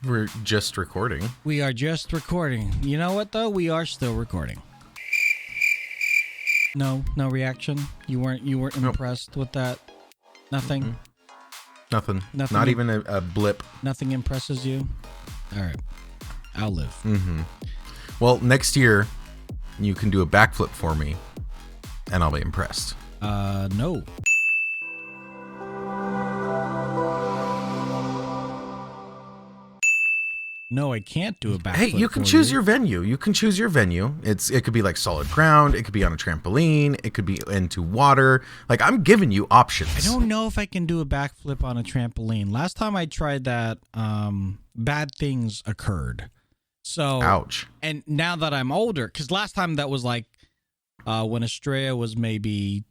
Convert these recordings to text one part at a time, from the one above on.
We're just recording. We are just recording. You know what, though? We are still recording. No reaction? You weren't impressed with that? Nothing? Mm-hmm. Nothing. Not even a blip. Nothing impresses you? All right. I'll live. Mm-hmm. Well, next year, you can do a backflip for me, and I'll be impressed. No. No, I can't do a backflip. Hey, you can choose your venue. You can choose your venue. It could be like solid ground. It could be on a trampoline. It could be into water. Like, I'm giving you options. I don't know if I can do a backflip on a trampoline. Last time I tried that, bad things occurred. So, ouch. And now that I'm older, because last time that was like when Estrella was maybe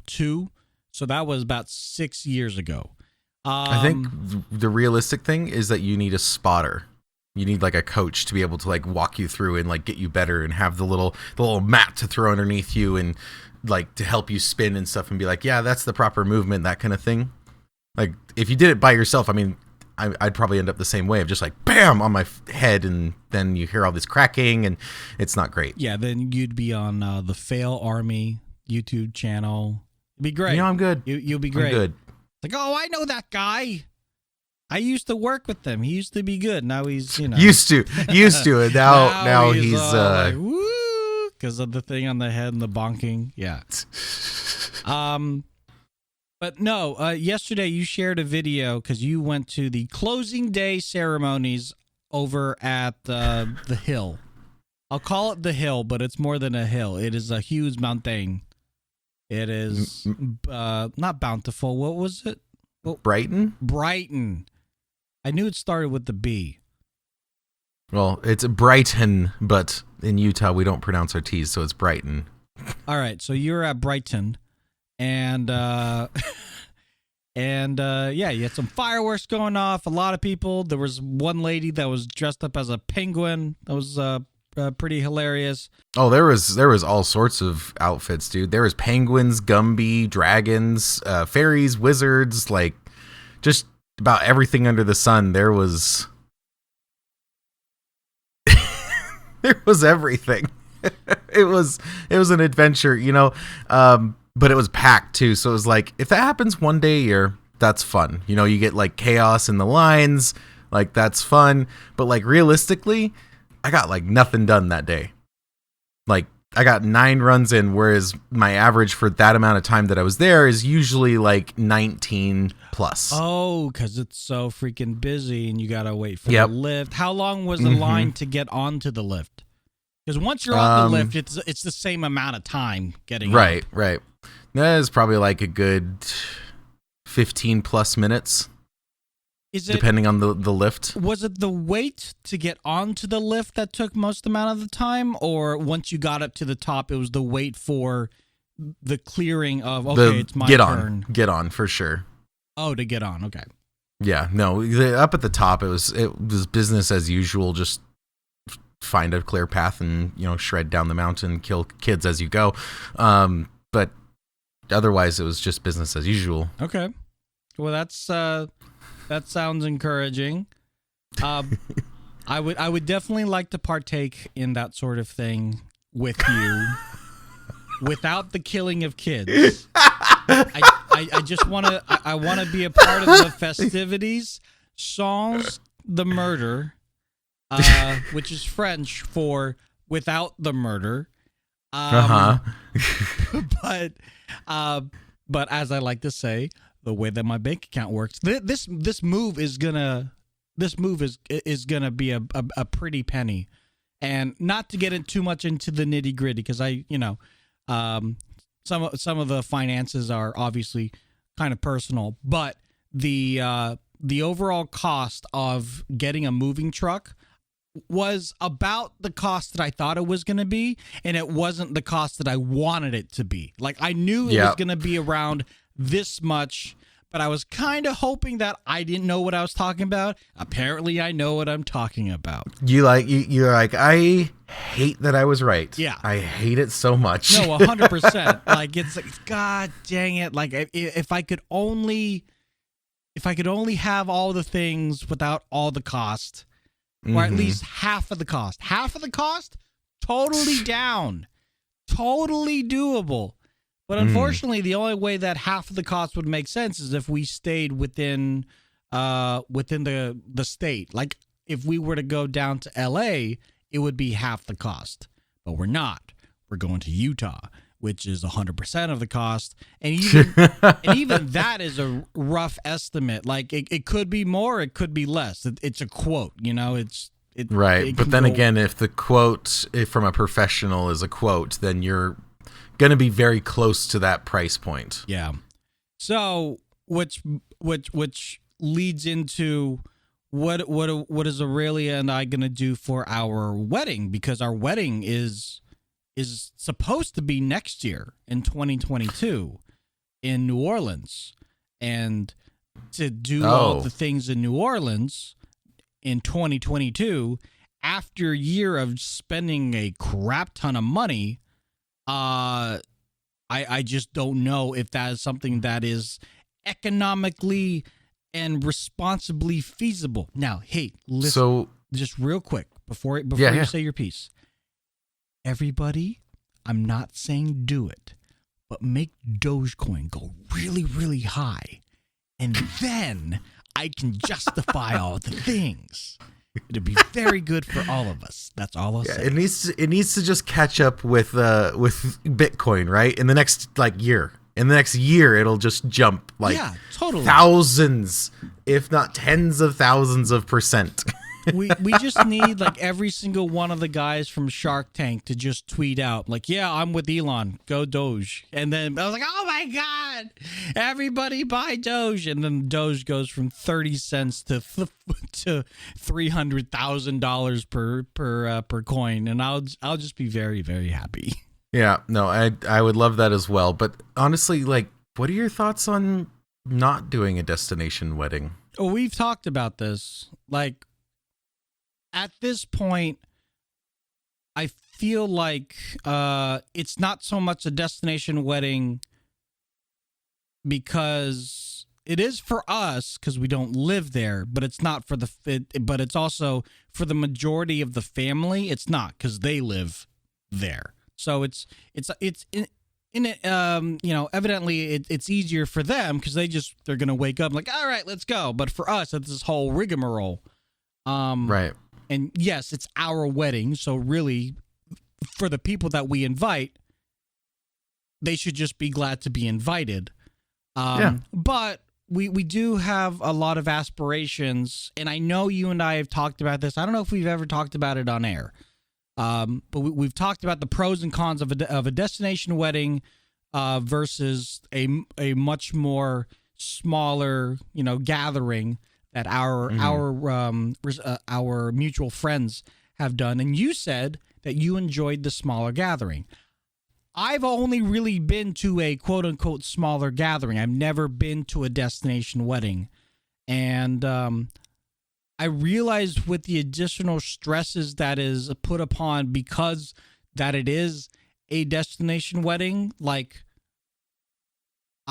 2, so that was about 6 years ago. I think the realistic thing is that you need a spotter. You need like a coach to be able to like walk you through and like get you better and have the little mat to throw underneath you and like to help you spin and stuff and be like, yeah, that's the proper movement, that kind of thing. Like if you did it by yourself, I mean, I'd probably end up the same way of just like bam on my head, and then you hear all this cracking and it's not great. Yeah, then you'd be on the Fail Army YouTube channel. It'd be great. You know, I'm good. You'll be great. I'm good. Like, oh, I know that guy. I used to work with him. He used to be good. Now he's, used to it. Now he's like, woo, because of the thing on the head and the bonking. Yeah. But no, yesterday you shared a video because you went to the closing day ceremonies over at the hill. I'll call it the hill, but it's more than a hill. It is a huge mountain. It is not Bountiful. What was it? Brighton? Brighton. I knew it started with the B. Well, it's Brighton, but in Utah we don't pronounce our T's, so it's Brighton. All right, so you're at Brighton, and yeah, you had some fireworks going off. A lot of people. There was one lady that was dressed up as a penguin. That was pretty hilarious. Oh, there was all sorts of outfits, dude. There was penguins, Gumby, dragons, fairies, wizards, like just about everything under the sun. There was there was everything. It was an adventure, but it was packed too. So it was like, if that happens one day a year, that's fun. You get like chaos in the lines, like that's fun. But like realistically, I got like nothing done that day. Like I got 9 runs in, whereas my average for that amount of time that I was there is usually like 19 plus. Oh, because it's so freaking busy and you got to wait for the lift. How long was the line to get onto the lift? Because once you're on the lift, it's the same amount of time getting right, up. Right. That is probably like a good 15 plus minutes. Depending on the lift. Was it the wait to get onto the lift that took most amount of the time, or once you got up to the top, it was the wait for the clearing of, it's my turn? Get on, for sure. Oh, to get on, okay. Yeah, no, up at the top, it was business as usual, just find a clear path and, shred down the mountain, kill kids as you go. But otherwise, it was just business as usual. Okay. Well, that sounds encouraging. I would definitely like to partake in that sort of thing with you, without the killing of kids. I just want to. I want to be a part of the festivities, sans the murder, which is French for without the murder. But as I like to say, the way that my bank account works, this move is gonna be a pretty penny, and not to get in too much into the nitty gritty, because some of the finances are obviously kind of personal, but the overall cost of getting a moving truck was about the cost that I thought it was going to be, and it wasn't the cost that I wanted it to be. Like, I knew it was going to be around this much, but I was kind of hoping that I didn't know what I was talking about. Apparently, I know what I'm talking about. You're like, I hate that I was right. Yeah. I hate it so much. No, 100%. Like, it's like, God dang it. Like, if I could only if I could only have all the things without all the cost, or at least half of the cost. Half of the cost, totally down. Totally doable. But unfortunately, the only way that half of the cost would make sense is if we stayed within the state. Like, if we were to go down to LA, it would be half the cost. But we're not. We're going to Utah, which is 100% of the cost. And even that is a rough estimate. Like, it could be more, it could be less. It's a quote, you know, right. But then again, if the quote from a professional is a quote, then you're going to be very close to that price point. Yeah. So, which leads into what is Aurelia and I going to do for our wedding, because our wedding is supposed to be next year in 2022 in New Orleans. And to do all the things in New Orleans in 2022, after a year of spending a crap ton of money, I just don't know if that is something that is economically and responsibly feasible. Now, hey, listen, so, just real quick before you say your piece. Everybody, I'm not saying do it, but make Dogecoin go really, really high, and then I can justify all the things. It'd be very good for all of us. That's all I'll say. It needs to just catch up with Bitcoin, right? In the next year. In the next year, it'll just jump totally thousands, if not tens of thousands of percent. We just need every single one of the guys from Shark Tank to just tweet out yeah, I'm with Elon, go Doge. And then I was like, oh my God, everybody buy Doge. And then Doge goes from 30 cents to $300,000 per coin. And I'll just be very, very happy. Yeah, no, I would love that as well. But honestly, what are your thoughts on not doing a destination wedding? Oh, we've talked about this. At this point, I feel like it's not so much a destination wedding because it is for us because we don't live there, but it's not for but it's also for the majority of the family. It's not because they live there. So it's evidently it's easier for them because they're gonna wake up all right, let's go. But for us, it's this whole rigmarole. Right. And yes, it's our wedding, so really, for the people that we invite, they should just be glad to be invited. But we do have a lot of aspirations, and I know you and I have talked about this. I don't know if we've ever talked about it on air, but we've talked about the pros and cons of a destination wedding versus a much more smaller, gathering that our mutual friends have done. And you said that you enjoyed the smaller gathering. I've only really been to a quote unquote smaller gathering. I've never been to a destination wedding. And I realized with the additional stresses that is put upon because that it is a destination wedding,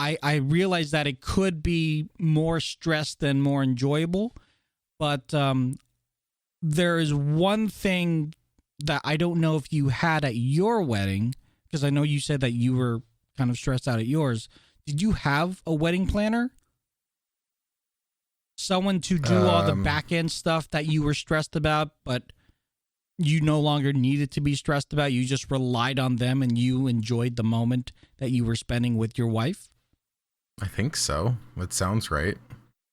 I realized that it could be more stress than more enjoyable. But there is one thing that I don't know if you had at your wedding, because I know you said that you were kind of stressed out at yours. Did you have a wedding planner? Someone to do all the back end stuff that you were stressed about, but you no longer needed to be stressed about. You just relied on them and you enjoyed the moment that you were spending with your wife? I think so. That sounds right.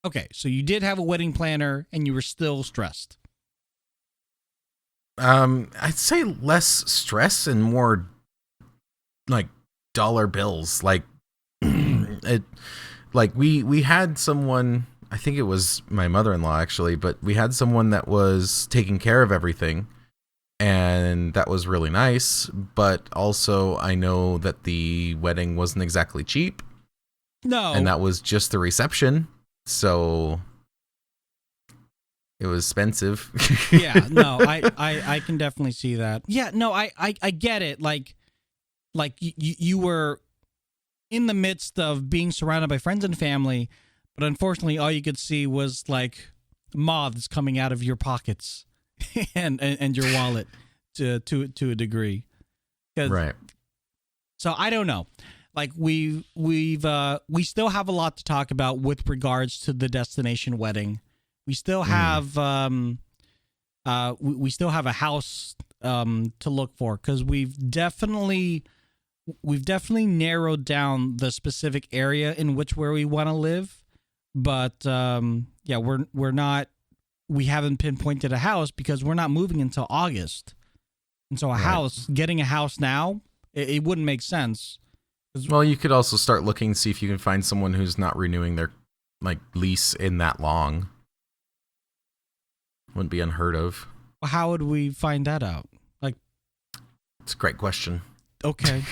Okay, so you did have a wedding planner and you were still stressed. I'd say less stress and more dollar bills. We had someone, I think it was my mother-in-law actually, but we had someone that was taking care of everything, and that was really nice. But also I know that the wedding wasn't exactly cheap. No. And that was just the reception. So it was expensive. Yeah, no, I can definitely see that. Yeah, no, I get it. You were in the midst of being surrounded by friends and family, But unfortunately, all you could see was like moths coming out of your pockets and your wallet to a degree. Right. So I don't know. Like we still have a lot to talk about with regards to the destination wedding. We still have we still have a house to look for, because we've definitely narrowed down the specific area in which where we want to live. But yeah, we haven't pinpointed a house because we're not moving until August. And so getting a house now, it wouldn't make sense. Well, you could also start looking, see if you can find someone who's not renewing their lease in that long. Wouldn't be unheard of. How would we find that out? It's a great question. Okay.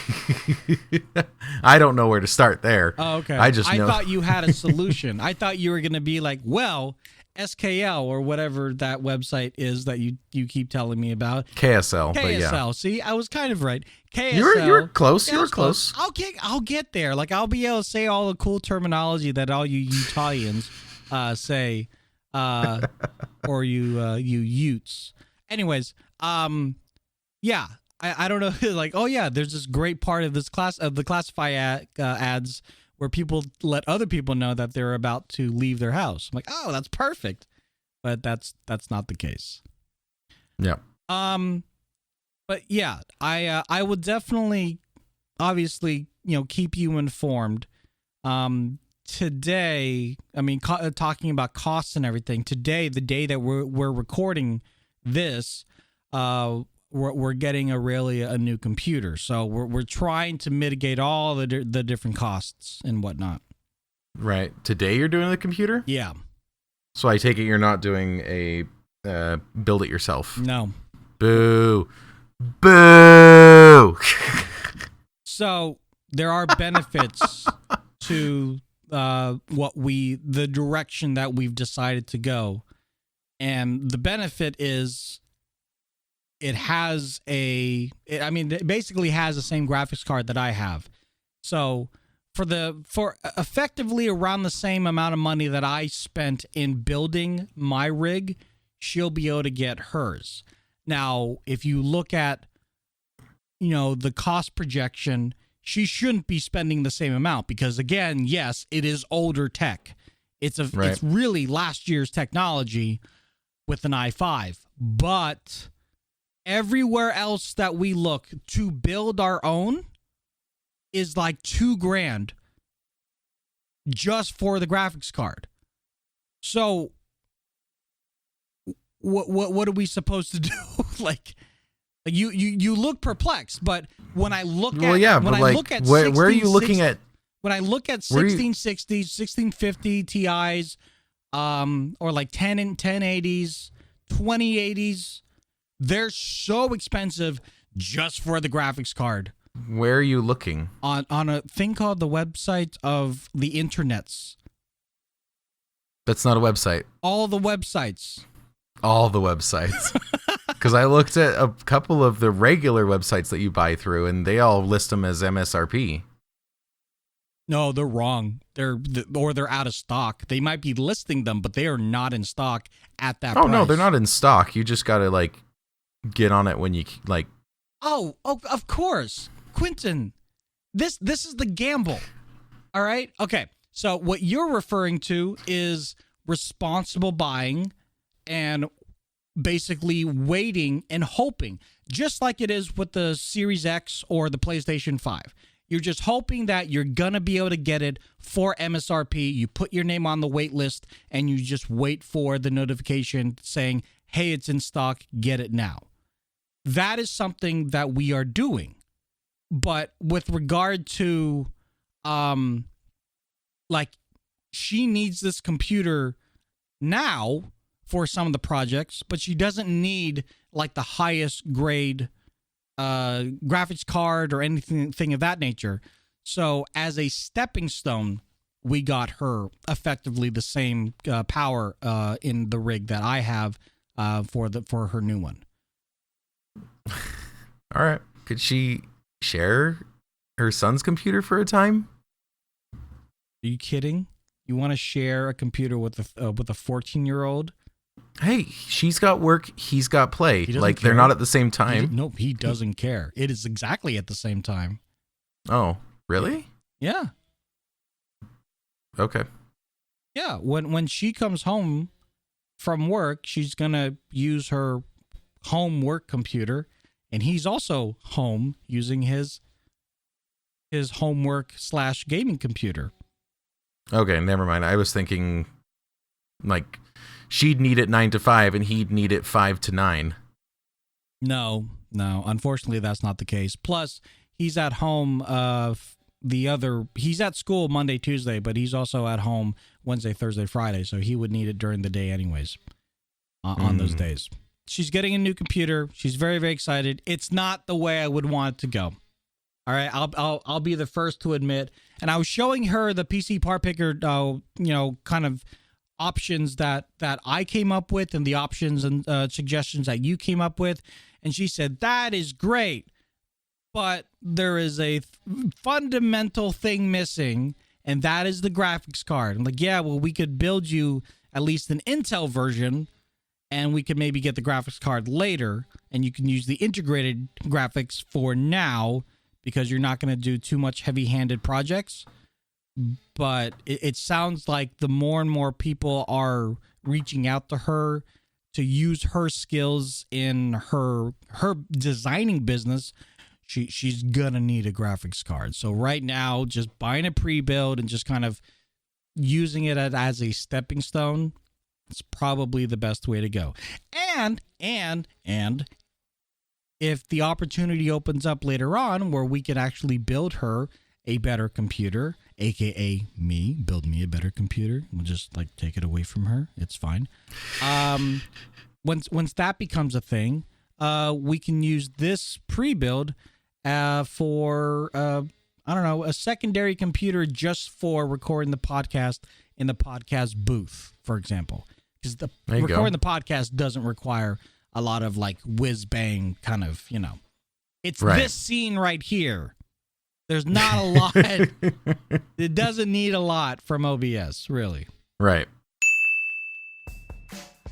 I don't know where to start there. Oh, okay. I thought you had a solution. I thought you were going to be like, well, SKL or whatever that website is that you keep telling me about. KSL. But yeah. See, I was kind of right. KSL. You were close. Yeah, you were close. I'll get there. Like, I'll be able to say all the cool terminology that all you Utahns say, or you Utes. Anyways, yeah. I don't know, like, oh yeah, there's this great part of the classify ads where people let other people know that they're about to leave their house. I'm like, oh, that's perfect, but that's not the case. Yeah. But yeah, I would definitely, obviously, keep you informed. Today, I mean, talking about costs and everything. Today, the day that we're recording this, we're getting a new computer, so we're trying to mitigate all the different costs and whatnot. Right. Today you're doing the computer? Yeah. So I take it you're not doing a build it yourself. No. Boo. Boo. So there are benefits to the direction that we've decided to go, and the benefit is it basically has the same graphics card that I have. So for effectively around the same amount of money that I spent in building my rig, she'll be able to get hers. Now, if you look at, the cost projection, she shouldn't be spending the same amount because, again, yes, it is older tech. It's really last year's technology with an i5, but everywhere else that we look to build our own is like $2,000 just for the graphics card. So what are we supposed to do? like you look perplexed, but when I look at where are you looking at? When I look at 1660s, 1650 Ti's, or like 1080s, 2080s. They're so expensive just for the graphics card. Where are you looking? On a thing called the website of the internets. That's not a website. All the websites. All the websites. Because I looked at a couple of the regular websites that you buy through, and they all list them as MSRP. No, they're wrong. They're out of stock. They might be listing them, but they are not in stock at that price. Oh, no, they're not in stock. You just got to, get on it when you, Oh, of course. Quinnton, this is the gamble. All right? Okay, so what you're referring to is responsible buying and basically waiting and hoping, just like it is with the Series X or the PlayStation 5. You're just hoping that you're going to be able to get it for MSRP. You put your name on the wait list, and you just wait for the notification saying, hey, it's in stock, get it now. That is something that we are doing. But with regard to, she needs this computer now for some of the projects, but she doesn't need, the highest grade graphics card or anything of that nature. So as a stepping stone, we got her effectively the same power in the rig that I have for her new one. All right. Could she share her son's computer for a time? Are you kidding? You want to share a computer with a 14-year-old? Hey, she's got work, he's got play. Like, care. they're not at the same time. Nope, he doesn't care. It is exactly at the same time. Oh, really? Yeah. Okay. Yeah, when she comes home from work, she's going to use her home work computer, and he's also home using his homework / gaming computer. Okay, never mind. I was thinking, like, she'd need it 9 to 5, and he'd need it 5 to 9. No. Unfortunately, that's not the case. Plus, he's at home. He's at school Monday, Tuesday, but he's also at home Wednesday, Thursday, Friday. So he would need it during the day, anyways. On those days, she's getting a new computer. She's very, very excited. It's not the way I would want it to go. All right, I'll be the first to admit. And I was showing her the PC part picker, kind of options that I came up with, and the options and suggestions that you came up with, and she said that is great, but there is a fundamental thing missing, and that is the graphics card. I'm like, yeah, well, we could build you at least an Intel version, and we could maybe get the graphics card later, and you can use the integrated graphics for now, because you're not going to do too much heavy-handed projects. But it sounds like the more and more people are reaching out to her to use her skills in her designing business, she's going to need a graphics card. So right now, just buying a pre-build and just kind of using it as a stepping stone, it's probably the best way to go. And if the opportunity opens up later on where we can actually build her a better computer, aka me, build me a better computer, we'll just like take it away from her. It's fine. Once that becomes a thing, we can use this pre-build for a secondary computer just for recording the podcast in the podcast booth, for example, because recording the podcast doesn't require a lot of like whiz bang kind of, it's right. This scene right here. There's not a lot. It doesn't need a lot from OBS, really. Right.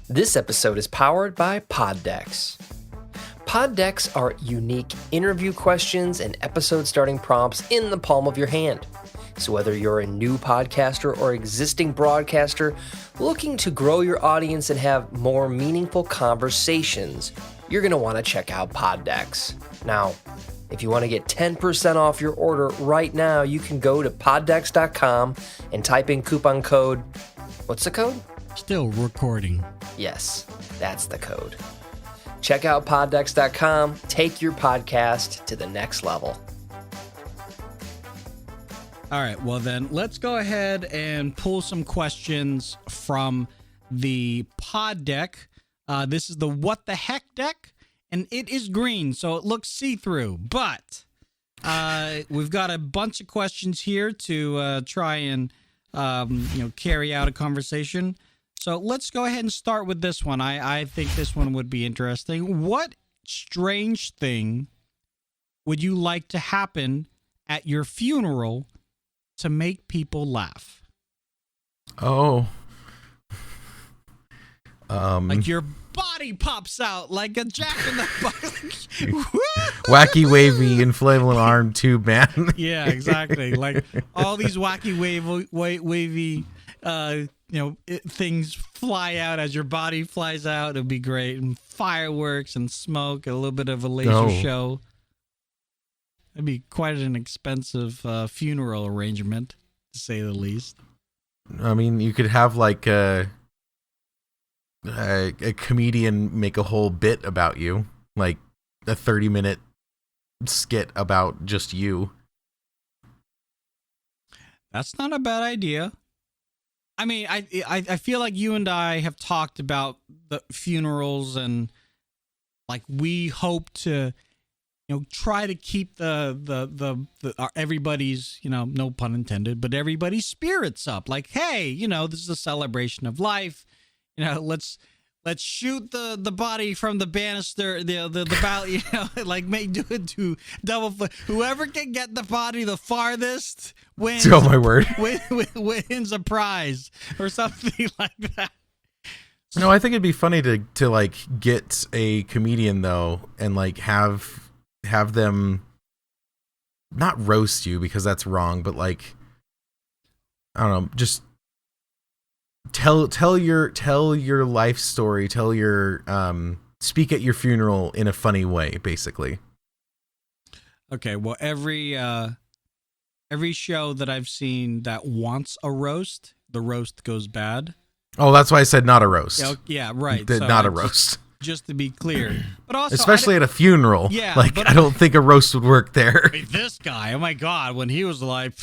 This episode is powered by Pod Decks. Pod Decks are unique interview questions and episode starting prompts in the palm of your hand. So whether you're a new podcaster or existing broadcaster looking to grow your audience and have more meaningful conversations, you're going to want to check out Pod Decks. Now, if you want to get 10% off your order right now, you can go to poddecks.com and type in coupon code. What's the code? Still recording. Yes, that's the code. Check out poddecks.com. Take your podcast to the next level. All right, well then, let's go ahead and pull some questions from the pod deck. This is the What the Heck deck, and it is green, so it looks see-through. But we've got a bunch of questions here to try and carry out a conversation. So let's go ahead and start with this one. I think this one would be interesting. What strange thing would you like to happen at your funeral to make people laugh? Oh. Like your body pops out like a Jack in the Box. Wacky, wavy, inflatable arm tube man. Yeah, exactly. Like all these wacky, wavy, things fly out as your body flies out. It'd be great. And fireworks and smoke, a little bit of a laser show. It'd be quite an expensive funeral arrangement, to say the least. I mean, you could have like a comedian make a whole bit about you, like a 30-minute skit about just you. That's not a bad idea. I mean, I feel like you and I have talked about the funerals, and like we hope to try to keep the everybody's, no pun intended, but everybody's spirits up. Like, hey, this is a celebration of life. Let's let's shoot the body from the banister, the balcony, like do it to double flip. Whoever can get the body the farthest wins. Oh my word! Wins a prize or something like that. No, I think it'd be funny to like get a comedian though, and like have them not roast you because that's wrong, but like I don't know, just tell your life story, tell your speak at your funeral in a funny way, basically. Okay, well every show that I've seen that wants a roast, the roast goes bad. Oh, that's why I said not a roast. Yeah, right. So not a roast. Just to be clear, but also especially at a funeral. Yeah, like I don't think a roast would work there. This guy, oh my god, when he was alive,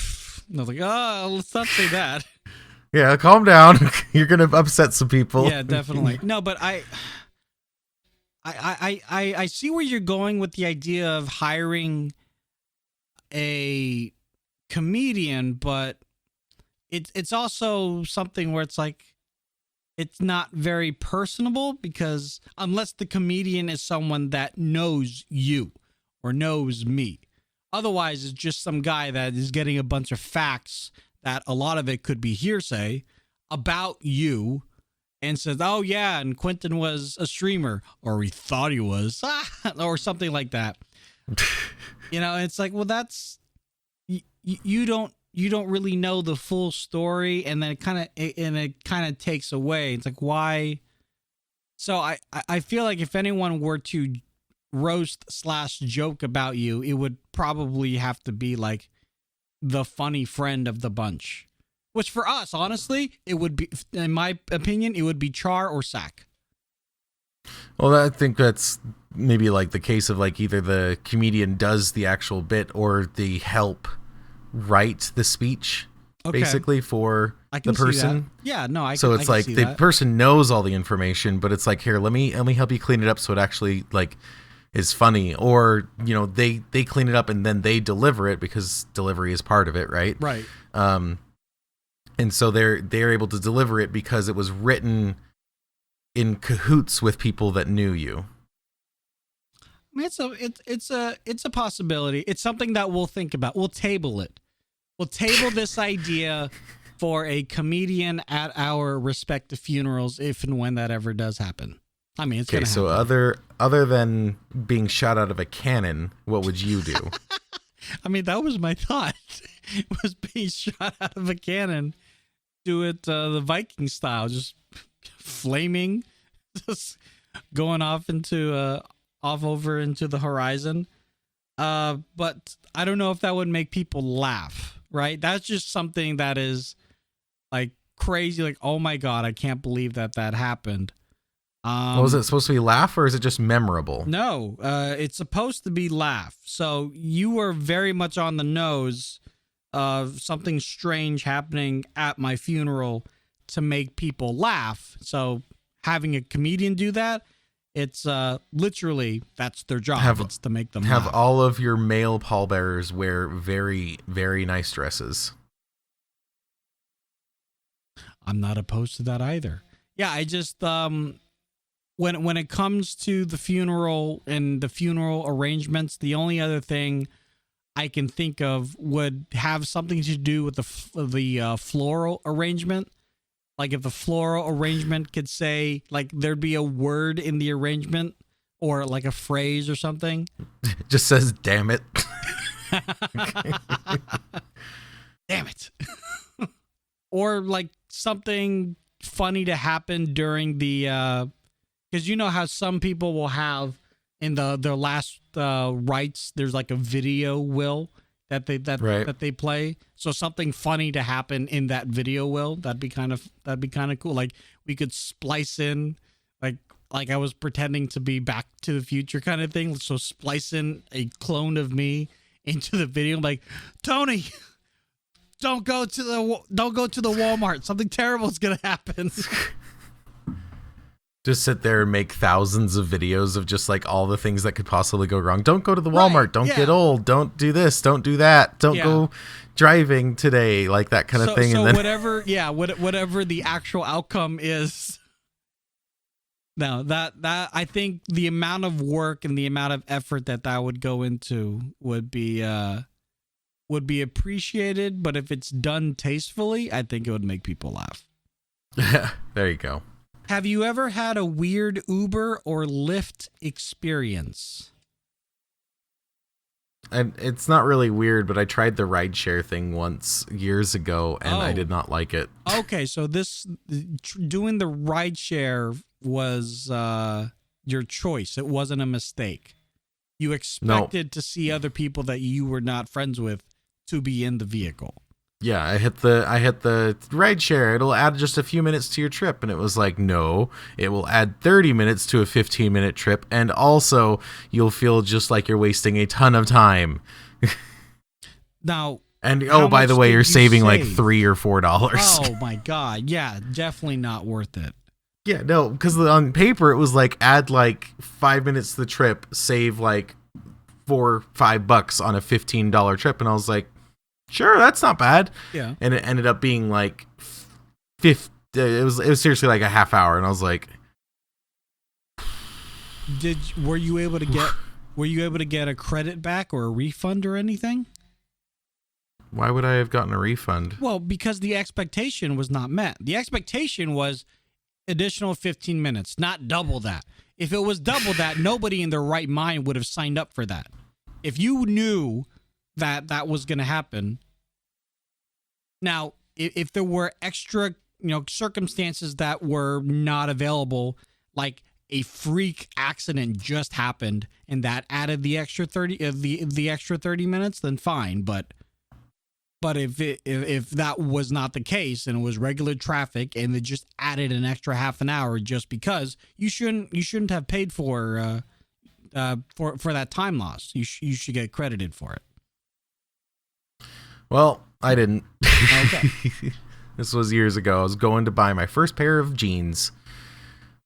I was like, oh, let's not say that. Yeah, calm down. You're gonna upset some people. Yeah, definitely. No, but I see where you're going with the idea of hiring a comedian, but it's also something where it's like it's not very personable, because unless the comedian is someone that knows you or knows me, otherwise it's just some guy that is getting a bunch of facts that a lot of it could be hearsay about you and says, oh yeah, and Quinnton was a streamer, or he thought he was, or something like that. It's like, well, that's you don't really know the full story, and then it kind of takes away. It's like, why? So I feel like if anyone were to roast / joke about you, it would probably have to be like the funny friend of the bunch, which for us, honestly, it would be, in my opinion, it would be Char or Sack. Well, I think that's maybe like the case of like either the comedian does the actual bit or the help write the speech, basically, for the person. Yeah, no, so it's like the person knows all the information, but it's like, here, let me help you clean it up so it actually like is funny, or they clean it up and then they deliver it, because delivery is part of it, right? And so they're able to deliver it because it was written in cahoots with people that knew you. I mean, it's a possibility. It's something that we'll think about. We'll table it. We'll table this idea for a comedian at our respective funerals, if and when that ever does happen. I mean, it's okay. So other than being shot out of a cannon, what would you do? I mean, that was my thought. It was being shot out of a cannon. Do it the Viking style, just flaming, just going off over into the horizon. But I don't know if that would make people laugh, right? That's just something that is like crazy, like, oh my god, I can't believe that happened. Was it supposed to be laugh, or is it just memorable? No, it's supposed to be laugh. So you were very much on the nose of something strange happening at my funeral to make people laugh. So having a comedian do that, it's literally, that's their job. It's to make them laugh. Have all of your male pallbearers wear very, very nice dresses. I'm not opposed to that either. Yeah, I just when it comes to the funeral and the funeral arrangements, the only other thing I can think of would have something to do with the floral arrangement. Like if the floral arrangement could say, like, there'd be a word in the arrangement or like a phrase or something. It just says, damn it. Damn it. Or like something funny to happen during the, because you know how some people will have in their last rites, there's like a video will that they play. So something funny to happen in that video will, that'd be kind of cool. Like we could splice in like I was pretending to be Back to the Future kind of thing. So splice in a clone of me into the video. I'm like, Tony, don't go to the Walmart. Something terrible is gonna happen. Just sit there and make thousands of videos of just like all the things that could possibly go wrong. Don't go to the Walmart. Right, don't get old. Don't do this. Don't do that. Don't go driving today. Like that kind of thing. So and then whatever the actual outcome is, No, that I think the amount of work and the amount of effort that would go into would be appreciated, but if it's done tastefully, I think it would make people laugh. There you go. Have you ever had a weird Uber or Lyft experience? And it's not really weird, but I tried the rideshare thing once years ago, and I did not like it. Okay, so doing the rideshare was your choice. It wasn't a mistake. You expected to see other people that you were not friends with to be in the vehicle. Yeah, I hit the rideshare. It'll add just a few minutes to your trip, and it was like, no, it will add 30 minutes to a 15-minute trip, and also you'll feel just like you're wasting a ton of time. Now, and by the way, you're saving like $3 or $4. Oh my god, yeah, definitely not worth it. Yeah, no, because on paper it was like add like 5 minutes to the trip, save like $4 or $5 on a $15 trip, and I was like, sure, that's not bad. Yeah. And it ended up being like 50. It was seriously like a half hour, and I was like, were you able to get a credit back or a refund or anything? Why would I have gotten a refund? Well, because the expectation was not met. The expectation was additional 15 minutes, not double that. If it was double that, nobody in their right mind would have signed up for that. If you knew that was going to happen. Now, if there were extra, circumstances that were not available, like a freak accident just happened and that added the extra 30 the extra 30 minutes, then fine, but if that was not the case and it was regular traffic and they just added an extra half an hour just because, you shouldn't have paid for that time loss. You should get credited for it. Well, I didn't. Okay. This was years ago. I was going to buy my first pair of jeans.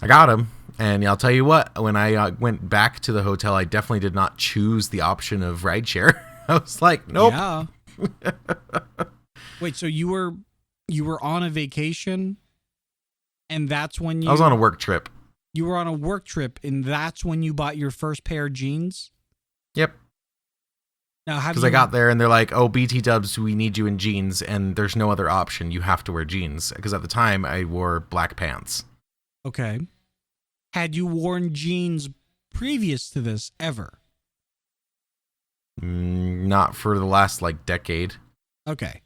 I got them, and I'll tell you what, when I went back to the hotel, I definitely did not choose the option of rideshare. I was like, nope. Yeah. Wait, so you were on a vacation, and that's when I was on a work trip. You were on a work trip, and that's when you bought your first pair of jeans? Yep. Now, because I got there and they're like, oh, BT Dubs, we need you in jeans, and there's no other option. You have to wear jeans. Because at the time, I wore black pants. Okay. Had you worn jeans previous to this ever? Not for the last, decade. Okay.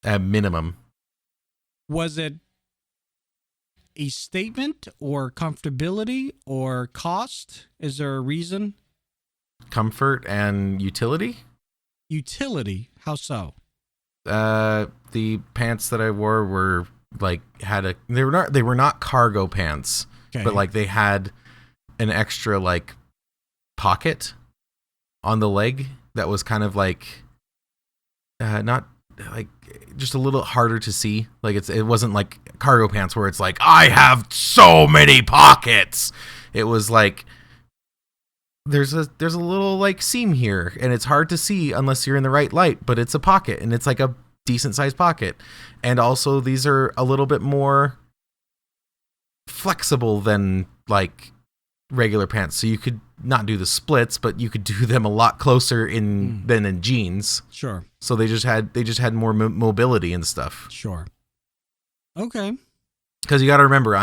At minimum. Was it a statement or comfortability or cost? Is there a reason? Comfort and utility? Utility? How so? The pants that I wore were they were not cargo pants, okay, but they had an extra pocket on the leg that was kind of not just a little harder to see. It wasn't like cargo pants where it's like, I have so many pockets. It was like there's a little seam here, and it's hard to see unless you're in the right light, but it's a pocket, and it's a decent sized pocket. And also these are a little bit more flexible than regular pants, so you could not do the splits, but you could do them a lot closer than in jeans. Sure. So they just had more mobility and stuff. Sure. Okay. Because you got to remember,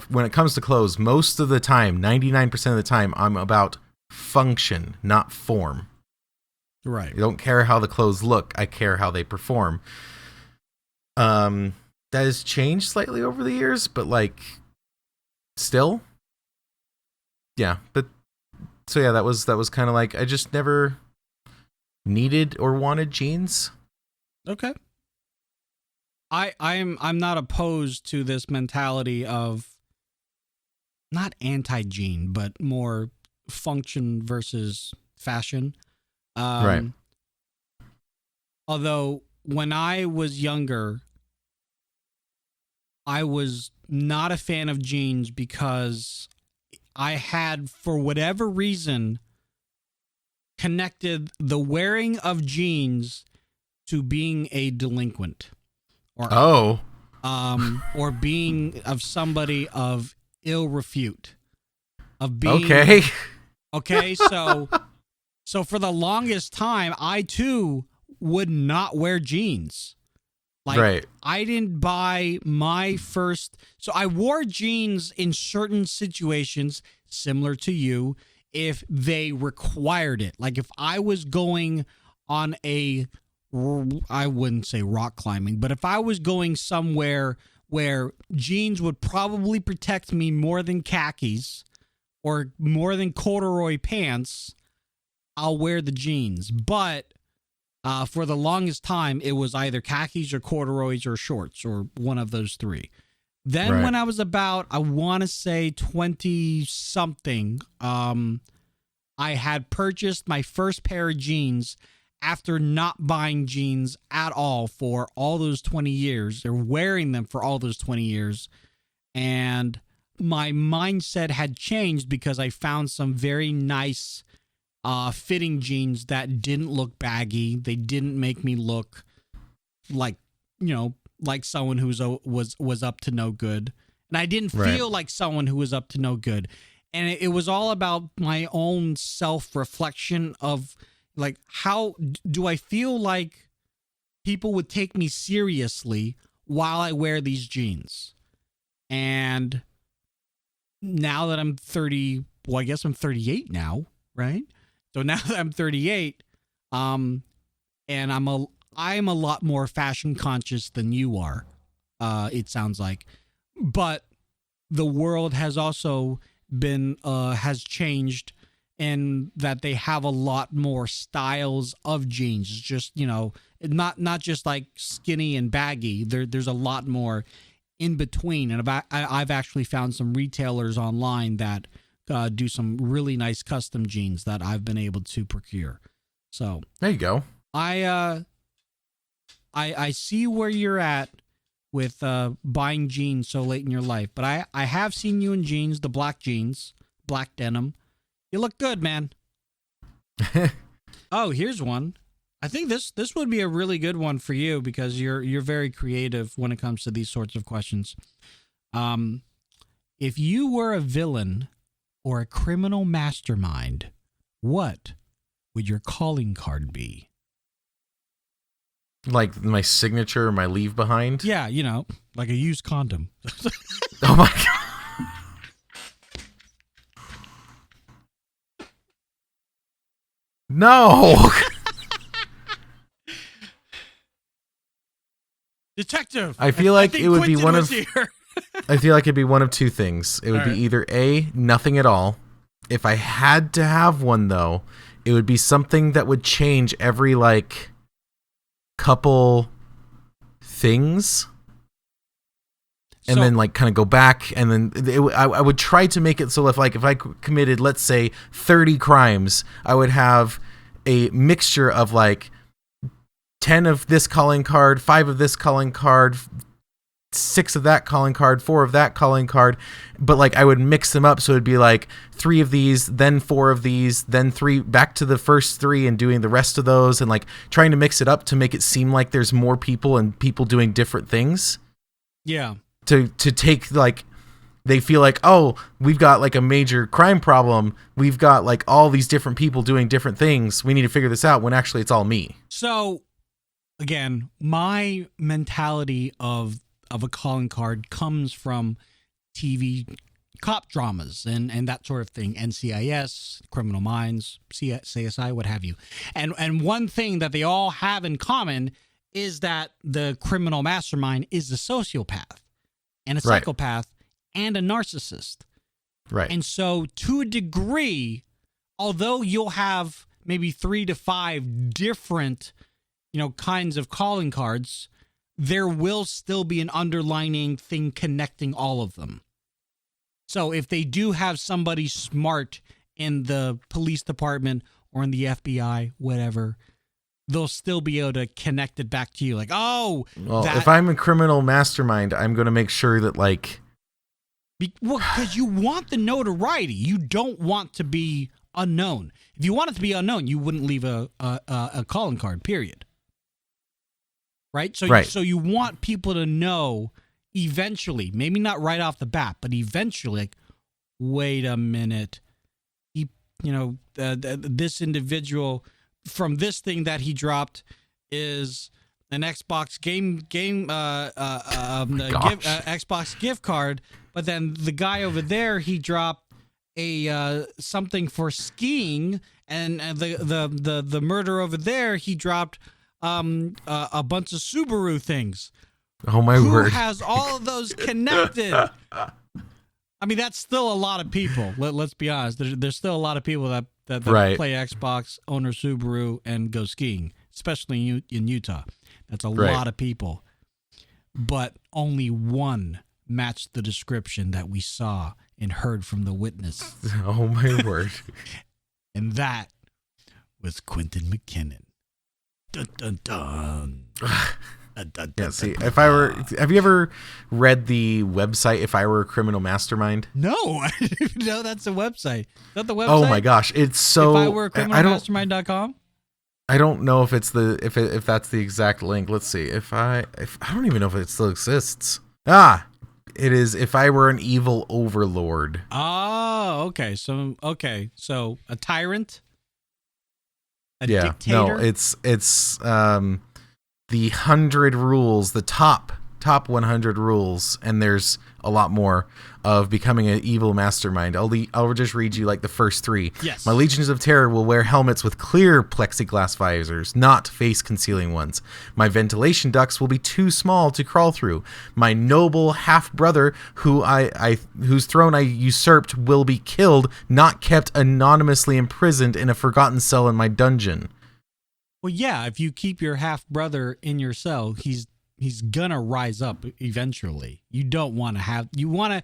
when it comes to clothes, most of the time, 99% of the time, I'm about function, not form. Right. I don't care how the clothes look. I care how they perform. That has changed slightly over the years, but still, yeah. But so yeah, that was kind of I just never needed or wanted jeans. Okay. I'm not opposed to this mentality of not anti-jean, but more function versus fashion. Right. Although when I was younger, I was not a fan of jeans because I had, for whatever reason, connected the wearing of jeans to being a delinquent. Or being of somebody of ill repute. of being okay. So for the longest time, I too would not wear jeans. Like, right. I didn't buy my first. So I wore jeans in certain situations, similar to you, if they required it. Like if I was going on I wouldn't say rock climbing, but if I was going somewhere where jeans would probably protect me more than khakis or more than corduroy pants, I'll wear the jeans. But for the longest time, it was either khakis or corduroys or shorts or one of those three. Then when I was about, I want to say 20-something, I had purchased my first pair of jeans after not buying jeans at all for all those 20 years, or wearing them for all those 20 years. And my mindset had changed because I found some very nice fitting jeans that didn't look baggy. They didn't make me look like, like someone who was up to no good. And I didn't feel like someone who was up to no good. And it was all about my own self-reflection of, like, how do I feel like people would take me seriously while I wear these jeans? And now that I'm 30, well, I guess I'm 38 now, right? So now that I'm 38, and I'm a lot more fashion conscious than you are, it sounds like. But the world has also has changed, in that they have a lot more styles of jeans. It's just, not just like skinny and baggy. There's a lot more in between. And I've actually found some retailers online that do some really nice custom jeans that I've been able to procure. So there you go. I see where you're at with buying jeans so late in your life, but I have seen you in jeans, the black jeans, black denim. You look good, man. Oh, here's one. I think this would be a really good one for you because you're very creative when it comes to these sorts of questions. If you were a villain or a criminal mastermind, what would your calling card be? Like my signature or my leave behind? Yeah, like a used condom. Oh my God. No. Detective. I feel like it would be one of here. I feel like it'd be one of two things. It would be either A, nothing at all. If I had to have one though, it would be something that would change every couple things. And then kind of go back, and then I would try to make it so if I committed, let's say, 30 crimes, I would have a mixture of 10 of this calling card, 5 of this calling card, 6 of that calling card, 4 of that calling card, but I would mix them up so it'd be 3 of these, then 4 of these, then 3, back to the first 3 and doing the rest of those, and trying to mix it up to make it seem like there's more people and people doing different things. Yeah. To take they feel oh, we've got a major crime problem, we've got all these different people doing different things, we need to figure this out, when actually it's all me. So again, my mentality of a calling card comes from TV cop dramas and that sort of thing, NCIS, Criminal Minds, CSI, what have you. And one thing that they all have in common is that the criminal mastermind is a sociopath and a psychopath and a narcissist. Right. And so to a degree, although you'll have maybe 3 to 5 different, kinds of calling cards, there will still be an underlining thing connecting all of them. So if they do have somebody smart in the police department or in the FBI, whatever, they'll still be able to connect it back to you. If I'm a criminal mastermind, I'm going to make sure that because you want the notoriety. You don't want to be unknown. If you want it to be unknown, you wouldn't leave a calling card, period. Right? So you want people to know eventually, maybe not right off the bat, but eventually, wait a minute. This individual from this thing that he dropped is an Xbox Xbox gift card, but then the guy over there, he dropped a something for skiing, and the murder over there, he dropped a bunch of Subaru things. Oh my word! Who has all of those connected? I mean, that's still a lot of people. Let's be honest. There's still a lot of people that right. play Xbox, own a Subaru, and go skiing, especially in Utah. That's a right. lot of people. But only one matched the description that we saw and heard from the witness. Oh my word! And that was Quinnton McKinnon. Dun dun dun. Yeah, see, have you ever read the website If I Were a Criminal Mastermind? No, I didn't even know that's a website. Is that the website? Oh my gosh, it's so. If I Were a Criminalmastermind.com? I don't know if it's if that's the exact link. Let's see. If I don't even know if it still exists. It is If I Were an Evil Overlord. Oh, okay. So a tyrant? A dictator? No, it's the 100 rules, the top 100 rules, and there's a lot more of becoming an evil mastermind. I'll just read you like the first 3. Yes. My legions of terror will wear helmets with clear plexiglass visors, not face concealing ones. My ventilation ducts will be too small to crawl through. My noble half brother, whose throne I usurped, will be killed, not kept anonymously imprisoned in a forgotten cell in my dungeon. Well, yeah, if you keep your half brother in your cell, he's gonna rise up eventually. You don't want to have what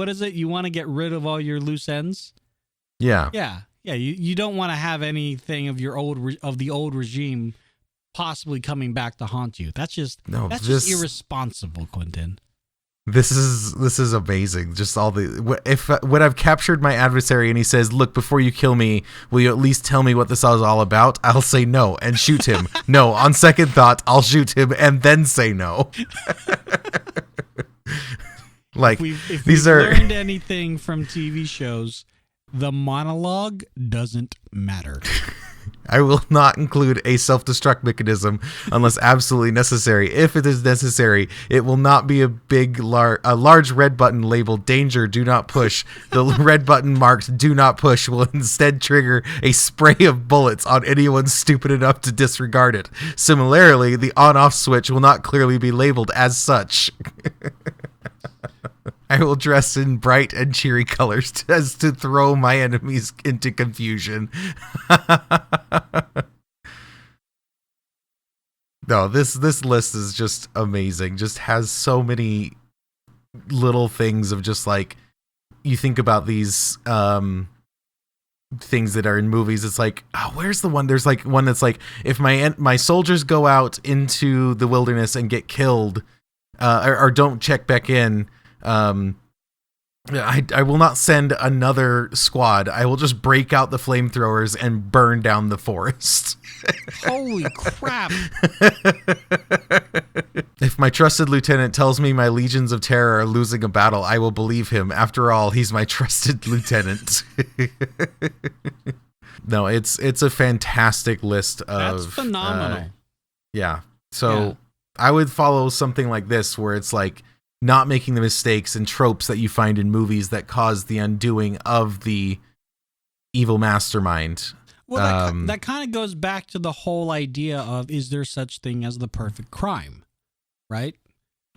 is it? You want to get rid of all your loose ends? Yeah. Yeah. You don't want to have anything of the old regime possibly coming back to haunt you. That's just irresponsible, Quinnton. This is amazing. Just all when I've captured my adversary and he says, "Look, before you kill me, will you at least tell me what this is all about?" I'll say no and shoot him. No, on second thought, I'll shoot him and then say no. Like if we've learned anything from TV shows, the monologue doesn't matter. I will not include a self-destruct mechanism unless absolutely necessary. If it is necessary, it will not be a large red button labeled "Danger, do not push." The red button marked "Do not push" will instead trigger a spray of bullets on anyone stupid enough to disregard it. Similarly, the on-off switch will not clearly be labeled as such. I will dress in bright and cheery colors as to throw my enemies into confusion. No, this list is just amazing. Just has so many little things of just like, you think about these things that are in movies. It's like, oh, where's the one? There's like one that's like, if my soldiers go out into the wilderness and get killed, or don't check back in, I will not send another squad. I will just break out the flamethrowers and burn down the forest. Holy crap. If my trusted lieutenant tells me my legions of terror are losing a battle, I will believe him. After all, he's my trusted lieutenant. No, it's a fantastic list of... That's phenomenal. Yeah. So I would follow something like this where it's like, not making the mistakes and tropes that you find in movies that cause the undoing of the evil mastermind. Well, that kind of goes back to the whole idea of, is there such thing as the perfect crime? Right?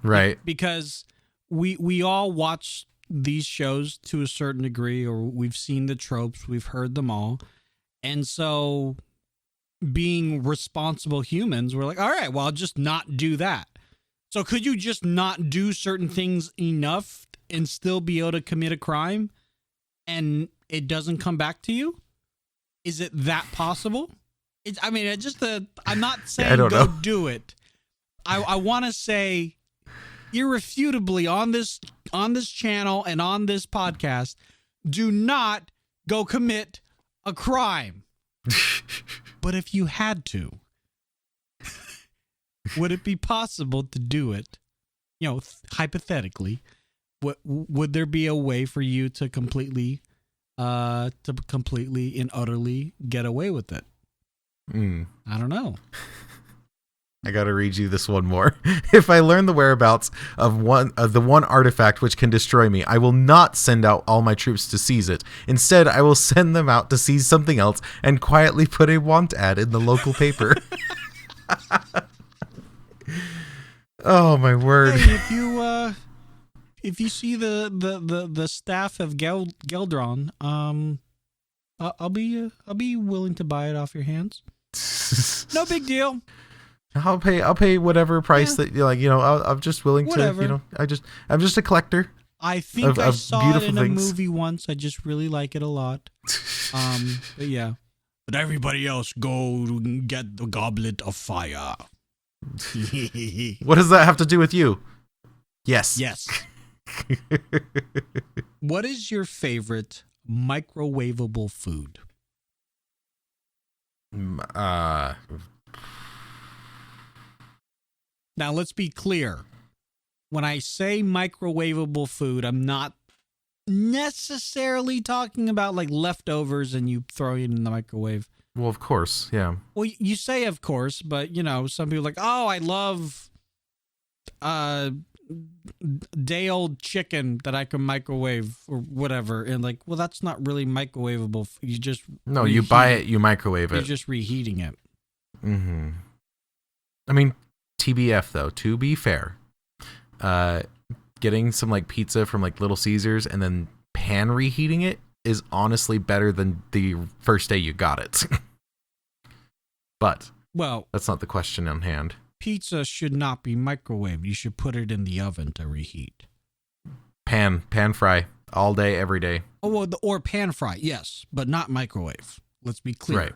Right. Because we all watch these shows to a certain degree, or we've seen the tropes, we've heard them all. And so being responsible humans, we're like, all right, well, I'll just not do that. So could you just not do certain things enough and still be able to commit a crime and it doesn't come back to you? Is it that possible? I'm not saying go do it. I want to say irrefutably on this channel and on this podcast, do not go commit a crime. But if you had to, would it be possible to do it, hypothetically, would there be a way for you to completely and utterly get away with it? I don't know. I gotta read you this one more. If I learn the whereabouts of the one artifact which can destroy me, I will not send out all my troops to seize it. Instead, I will send them out to seize something else and quietly put a want ad in the local paper. Oh my word! Hey, if you see the staff of Geldron, I'll be willing to buy it off your hands. No big deal. I'll pay whatever price that I'm just willing Whatever. to, I'm just a collector. I think I of saw it beautiful in a things. movie once. I just really like it a lot. But yeah. But everybody else go get the goblet of fire. What does that have to do with you? Yes. Yes. What is your favorite microwavable food? Now, let's be clear. When I say microwavable food, I'm not necessarily talking about like leftovers and you throw it in the microwave. Well, of course, yeah. Well, you say of course, but some people are like, oh, I love day-old chicken that I can microwave or whatever. And like, well, that's not really microwavable. You just you buy it, you microwave it. You're just reheating it. Mm-hmm. I mean, TBF though, to be fair, getting some like pizza from like Little Caesars and then pan reheating it is honestly better than the first day you got it. But that's not the question on hand. Pizza should not be microwaved. You should put it in the oven to reheat. Pan fry all day, every day. Oh, well, or pan fry, yes, but not microwave. Let's be clear. Right.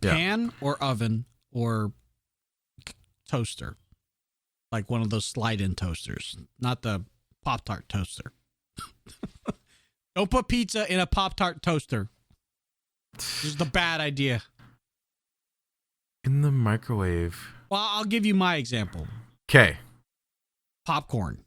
Yeah. Pan or oven or toaster, like one of those slide-in toasters, not the Pop-Tart toaster. Don't put pizza in a Pop-Tart toaster. This is the bad idea. In the microwave. Well, I'll give you my example. Okay. Popcorn.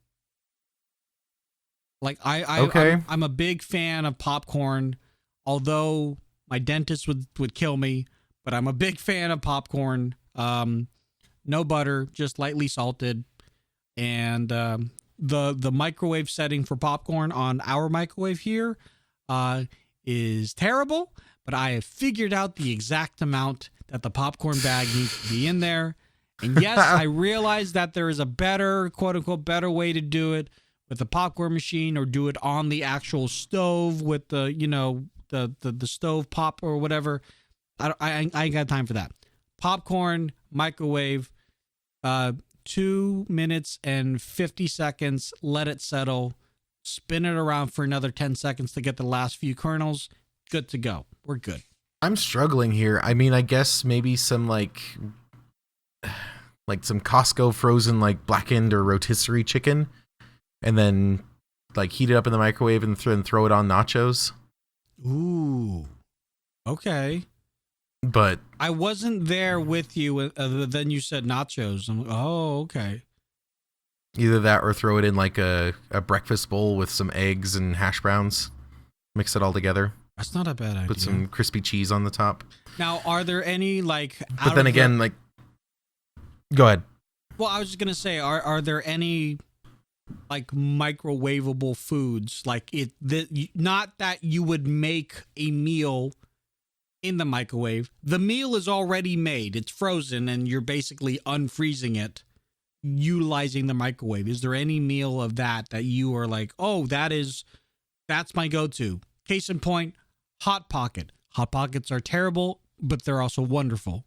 Like Okay. I'm a big fan of popcorn, although my dentist would kill me, but I'm a big fan of popcorn. No butter, just lightly salted. And the microwave setting for popcorn on our microwave here is terrible, but I have figured out the exact amount that the popcorn bag needs to be in there. And yes, I realize that there is a better, quote unquote, better way to do it with the popcorn machine or do it on the actual stove with the, the stove pop or whatever. I ain't got time for that. Popcorn, microwave, 2 minutes and 50 seconds, let it settle, spin it around for another 10 seconds to get the last few kernels. Good to go. We're good. I'm struggling here. I mean, I guess maybe some like some Costco frozen like blackened or rotisserie chicken, and then like heat it up in the microwave and throw it on nachos. Ooh, okay. But I wasn't there with you. Then you said nachos. I'm like, oh, okay. Either that or throw it in like a breakfast bowl with some eggs and hash browns. Mix it all together. That's not a bad idea. Put some crispy cheese on the top. Now, are there any like? But then again, like, go ahead. Well, I was just gonna say, are there any like microwavable foods like not that you would make a meal in the microwave? The meal is already made; it's frozen, and you're basically unfreezing it, utilizing the microwave. Is there any meal of that you are like, oh, that's my go-to? Case in point. Hot Pocket. Hot Pockets are terrible, but they're also wonderful.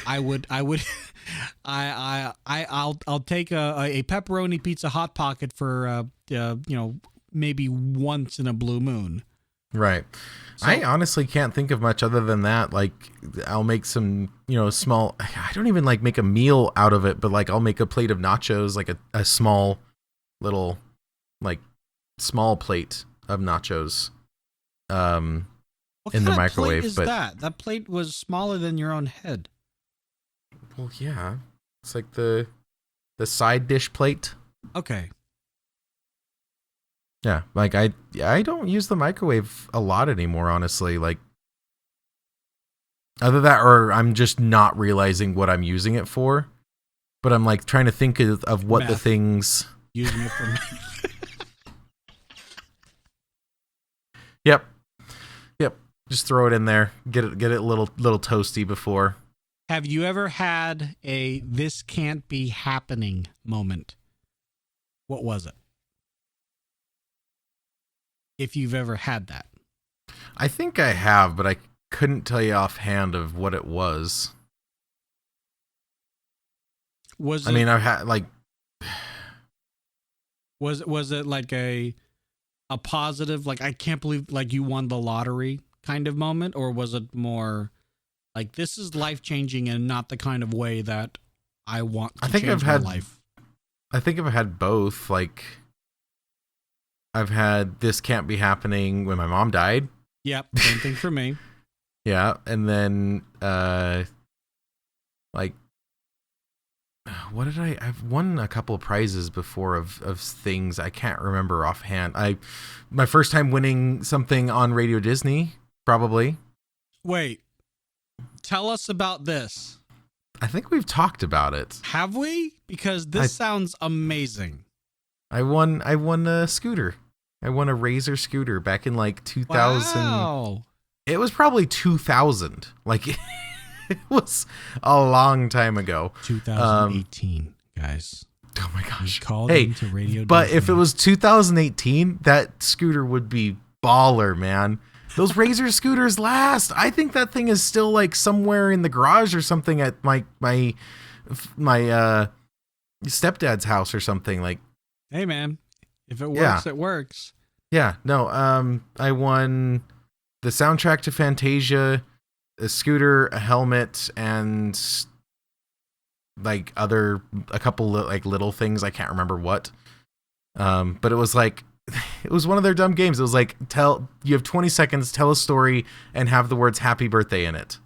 I'll take a pepperoni pizza Hot Pocket for maybe once in a blue moon. Right. So, I honestly can't think of much other than that. Like, I'll make some, small. I don't even like make a meal out of it, but like I'll make a plate of nachos, like a small little, like small plate of nachos. What in kind the of microwave, plate is that plate was smaller than your own head. Well, yeah, it's like the side dish plate. Okay. Yeah, like I don't use the microwave a lot anymore, honestly. Like, either that or I'm just not realizing what I'm using it for. But I'm like trying to think of what Meth. the things. Using it for meth. Yep. Just throw it in there. Get it a little toasty before. Have you ever had a "this can't be happening" moment? What was it? If you've ever had that. I think I have, but I couldn't tell you offhand of what it was. Was I mean, I've had like. Was it like a positive, like I can't believe like you won the lottery kind of moment, or was it more like this is life changing and not the kind of way that I want to change my life? I think I've had both. Like, I've had "this can't be happening" when my mom died. Yep, same thing for me. Yeah, and then like, what did I've won a couple of prizes before of things I can't remember offhand. My first time winning something on Radio Disney, probably. Wait, tell us about this. I think we've talked about it. Have we? Because this sounds amazing. I won a scooter. I won a Razor scooter back in like 2000. Wow. It was probably 2000. Like, it was a long time ago. 2018, guys. Oh my gosh. Called into Radio but Disney. if it was 2018, that scooter would be baller, man. Those Razor scooters last. I think that thing is still like somewhere in the garage or something at my stepdad's house or something. Like, hey man, if it works, it works. Yeah, no, I won the soundtrack to Fantasia, a scooter, a helmet, and like a couple like little things. I can't remember what. But it was like, it was one of their dumb games. It was like, you have 20 seconds, tell a story, and have the words "Happy Birthday" in it,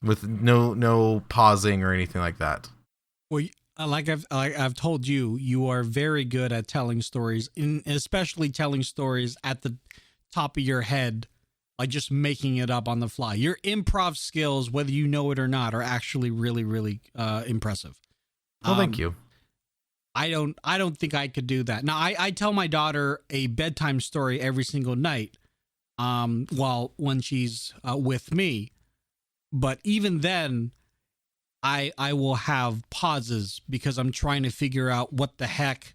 with no pausing or anything like that. Well, like I've told you, you are very good at telling stories, especially telling stories at the top of your head, like just making it up on the fly. Your improv skills, whether you know it or not, are actually really, really impressive. Well, thank you. I don't think I could do that. Now, I tell my daughter a bedtime story every single night, when she's with me, but even then, I will have pauses because I'm trying to figure out what the heck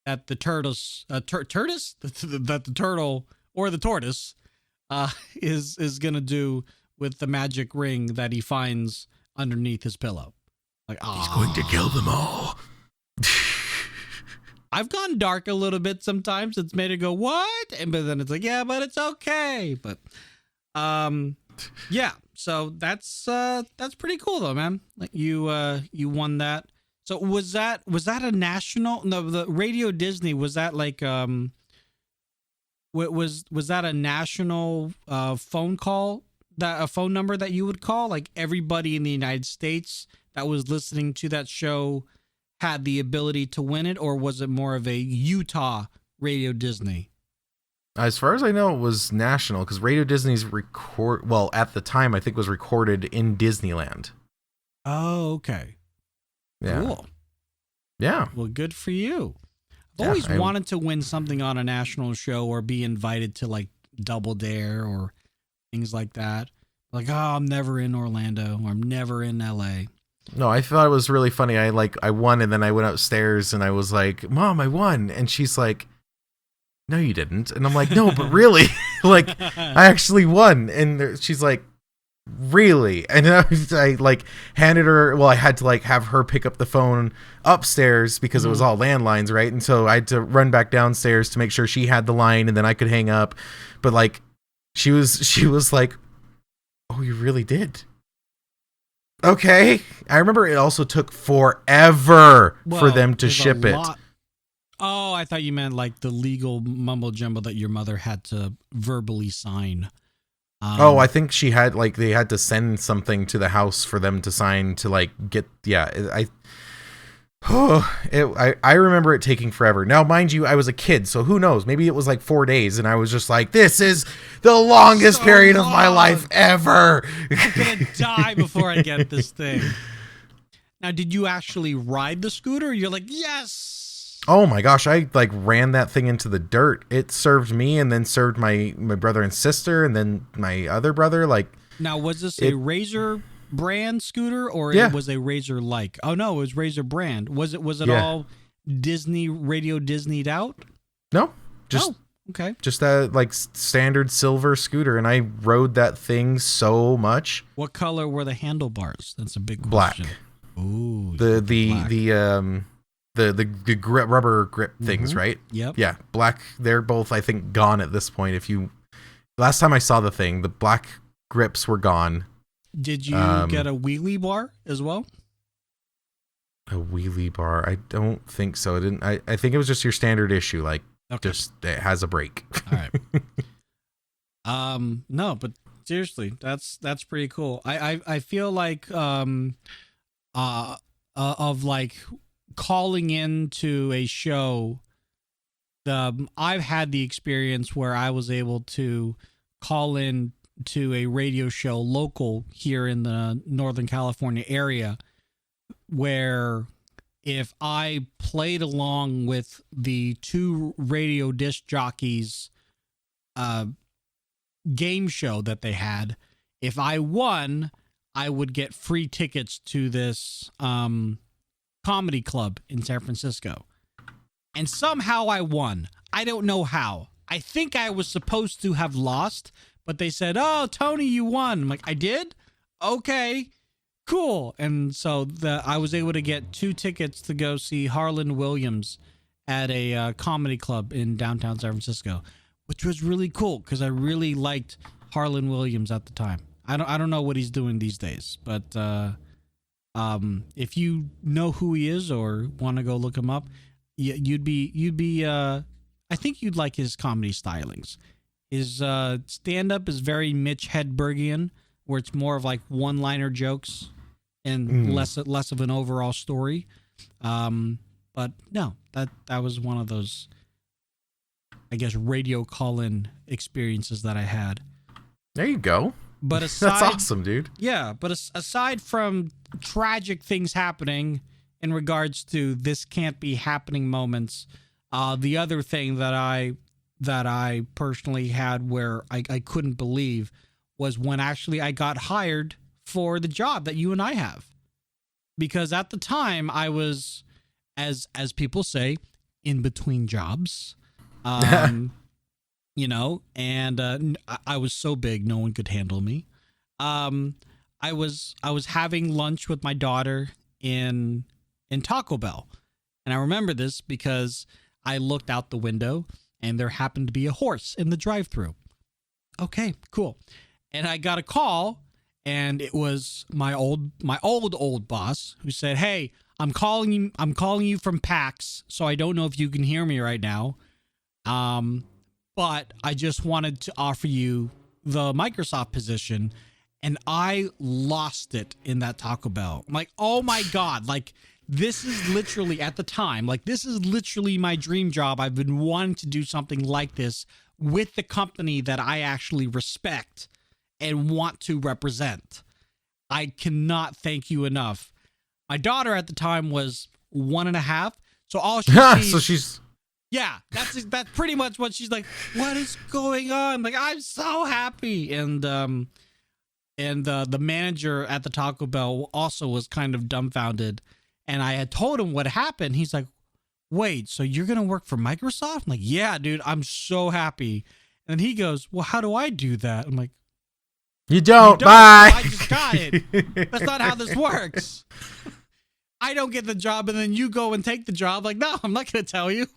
that the tortoise, that the turtle or the tortoise is gonna do with the magic ring that he finds underneath his pillow. Like, he's going to kill them all. I've gone dark a little bit sometimes. It's made it go, what? But then it's like, yeah, but it's okay. But yeah. So that's pretty cool though, man. Like you won that. So was that a national? No, the Radio Disney, was that like was that a national phone call, that a phone number that you would call? Like everybody in the United States that was listening to that show had the ability to win it, or was it more of a Utah Radio Disney? As far as I know, it was national, because Radio Disney's at the time, I think was recorded in Disneyland. Oh, okay. Yeah. Cool. Yeah. Well, good for you. I've always wanted to win something on a national show or be invited to like Double Dare or things like that. Like, oh, I'm never in Orlando, or I'm never in LA. No, I thought it was really funny. I won, and then I went upstairs and I was like, "Mom, I won." And she's like, "No, you didn't." And I'm like, "No, but really, like, I actually won." And she's like, "Really?" And I like handed her, I had to like have her pick up the phone upstairs because it was all landlines, right? And so I had to run back downstairs to make sure she had the line and then I could hang up. But like, she was like, "Oh, you really did?" Okay. I remember it also took forever for them to ship it. Oh, I thought you meant like the legal mumbo jumbo that your mother had to verbally sign. I think she had they had to send something to the house for them to sign to get. Yeah, I remember it taking forever. Now, mind you, I was a kid, so who knows? Maybe it was like 4 days, and I was just like, this is the longest So period of my long. life ever. I'm gonna die before I get this thing. Now, did you actually ride the scooter? You're like, yes. Oh my gosh, I like ran that thing into the dirt. It served me and then served my brother and sister and then my other brother. Like, Now, was this a Razor brand scooter or Yeah. it was a Razor like? Oh no, it was Razor brand. Was it Yeah. all Radio Disney'd out? no, just Oh, okay. just that like standard silver scooter, and I rode that thing so much. What color were the handlebars? That's a big Black. question. Ooh, The grip, rubber grip things, right? Yep. Yeah, black. They're both, I think, gone at this point. Last time I saw the thing, the black grips were gone. Did you get a wheelie bar as well? A wheelie bar? I don't think so. I think it was just your standard issue, like just it has a brake. All right. No, but seriously, that's pretty cool. I feel like of like calling into a show. I've had the experience where I was able to call in to a radio show local here in the Northern California area, where if I played along with the two radio disc jockeys game show that they had, if I won, I would get free tickets to this comedy club in San Francisco. And somehow I won. I don't know how. I think I was supposed to have lost, but they said, "Oh, Tony, you won." I'm like, "I did? Okay, cool." And so I was able to get 2 tickets to go see Harlan Williams at a comedy club in downtown San Francisco, which was really cool because I really liked Harlan Williams at the time. I don't know what he's doing these days, but if you know who he is or want to go look him up, you'd be I think you'd like his comedy stylings. His stand-up is very Mitch Hedbergian, where it's more of like one-liner jokes and less of an overall story. But no, that was one of those, I guess, radio call-in experiences that I had. There you go. But aside, That's awesome, dude. Yeah, but aside from tragic things happening in regards to this can't be happening moments, the other thing that I personally had where I couldn't believe was when actually I got hired for the job that you and I have. Because at the time I was, as people say, in between jobs. You know, and I was so big no one could handle me. I was having lunch with my daughter in Taco Bell, and I remember this because I looked out the window and there happened to be a horse in the drive-thru. Okay, cool. And I got a call, and it was my old boss who said, "Hey, I'm calling you from PAX, so I don't know if you can hear me right now. But I just wanted to offer you the Microsoft position." And I lost it in that Taco Bell. I'm like, oh my God, like this is literally at the time, like this is literally my dream job. I've been wanting to do something like this with the company that I actually respect and want to represent. I cannot thank you enough. My daughter at the time was 1.5. So all she sees, So she's... Yeah, that's pretty much what she's like. What is going on? Like, I'm so happy. And the manager at the Taco Bell also was kind of dumbfounded. And I had told him what happened. He's like, "Wait, so you're gonna work for Microsoft?" I'm like, "Yeah, dude, I'm so happy." And he goes, "Well, how do I do that?" I'm like, You don't. I Bye. just got it. That's not how this works. I don't get the job, and then you go and take the job. Like, no, I'm not gonna tell you.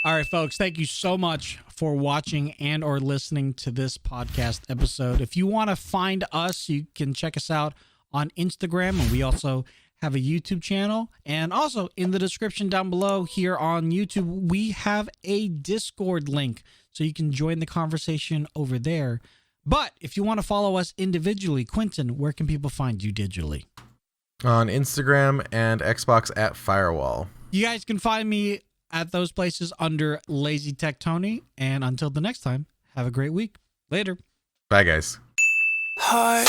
All right, folks, thank you so much for watching and or listening to this podcast episode. If you want to find us, you can check us out on Instagram, and we also have a YouTube channel. And also in the description down below here on YouTube, we have a Discord link, so you can join the conversation over there. But if you want to follow us individually, Quinnton, where can people find you digitally? On Instagram and Xbox at Firewall. You guys can find me at those places under Lazy Tech Tony. And until the next time, have a great week. Later. Bye, guys. Heart